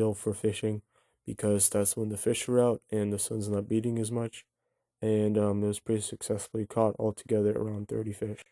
ideal for fishing because that's when the fish are out and the sun's not beating as much. And it was pretty successfully caught altogether around 30 fish.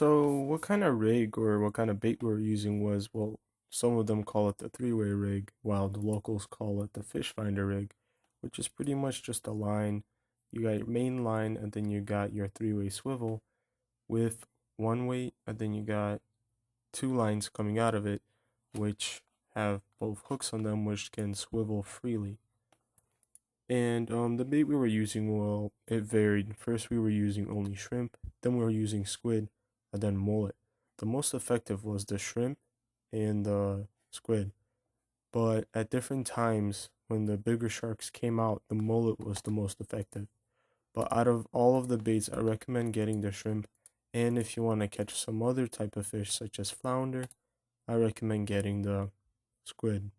So what kind of rig or what kind of bait we were using was, well, some of them call it the three-way rig, while the locals call it the fish finder rig, which is pretty much just a line. You got your main line, and then you got your three-way swivel with one weight, and then you got two lines coming out of it, which have both hooks on them, which can swivel freely. And the bait we were using, well, it varied. First we were using only shrimp, then we were using squid, and then mullet. The most effective was the shrimp and the squid, but at different times when the bigger sharks came out, the mullet was the most effective. But out of all of the baits, I recommend getting the shrimp, and if you want to catch some other type of fish such as flounder, I recommend getting the squid.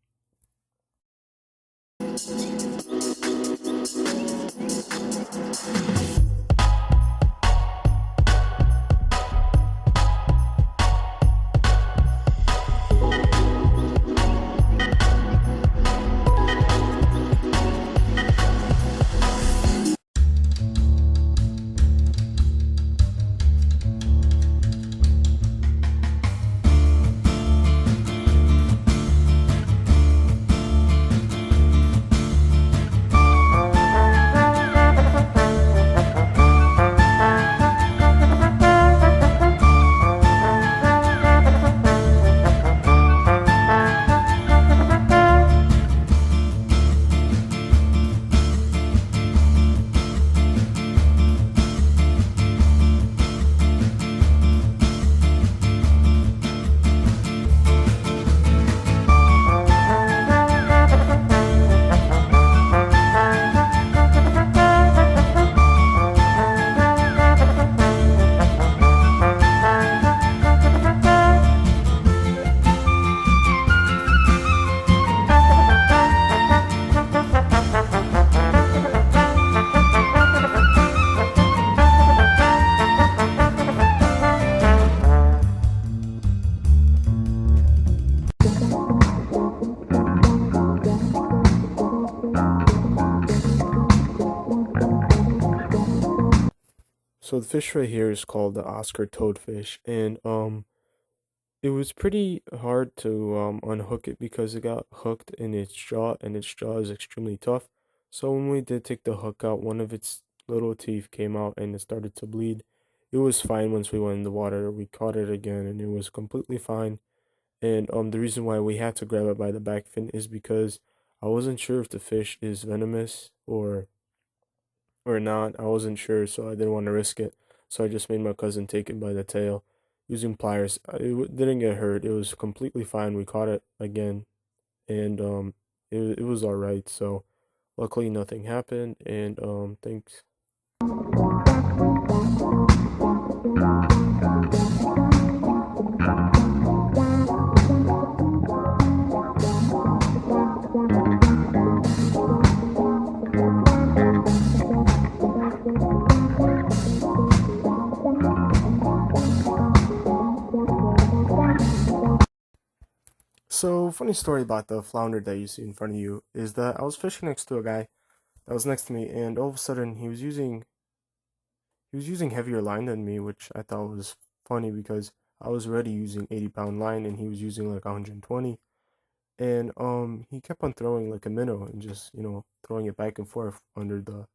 So the fish right here is called the Oscar toadfish, and it was pretty hard to unhook it because it got hooked in its jaw, and its jaw is extremely tough. So when we did take the hook out, one of its little teeth came out and it started to bleed. It was fine once we went in the water. We caught it again and it was completely fine. And the reason why we had to grab it by the back fin is because I wasn't sure if the fish is venomous or not. I wasn't sure, so I didn't want to risk it. So I just made my cousin take it by the tail using pliers. Didn't get hurt. It was completely fine. We caught it again, and it was all right. So luckily nothing happened. And thanks. So funny story about the flounder that you see in front of you is that I was fishing next to a guy that was next to me, and all of a sudden he was using heavier line than me, which I thought was funny because I was already using 80-pound line and he was using like 120. And he kept on throwing like a minnow and just, throwing it back and forth under the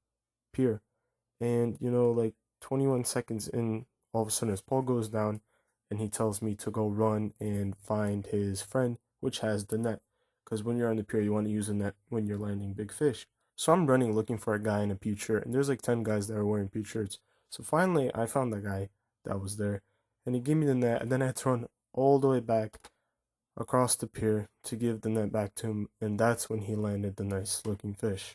pier. And, like 21 seconds in, all of a sudden his pole goes down and he tells me to go run and find his friend, which has the net. Because when you're on the pier, you want to use a net when you're landing big fish. So I'm running looking for a guy in a peach shirt, and there's like 10 guys that are wearing peach shirts. So finally, I found the guy that was there, and he gave me the net, and then I had to run all the way back across the pier to give the net back to him, and that's when he landed the nice looking fish.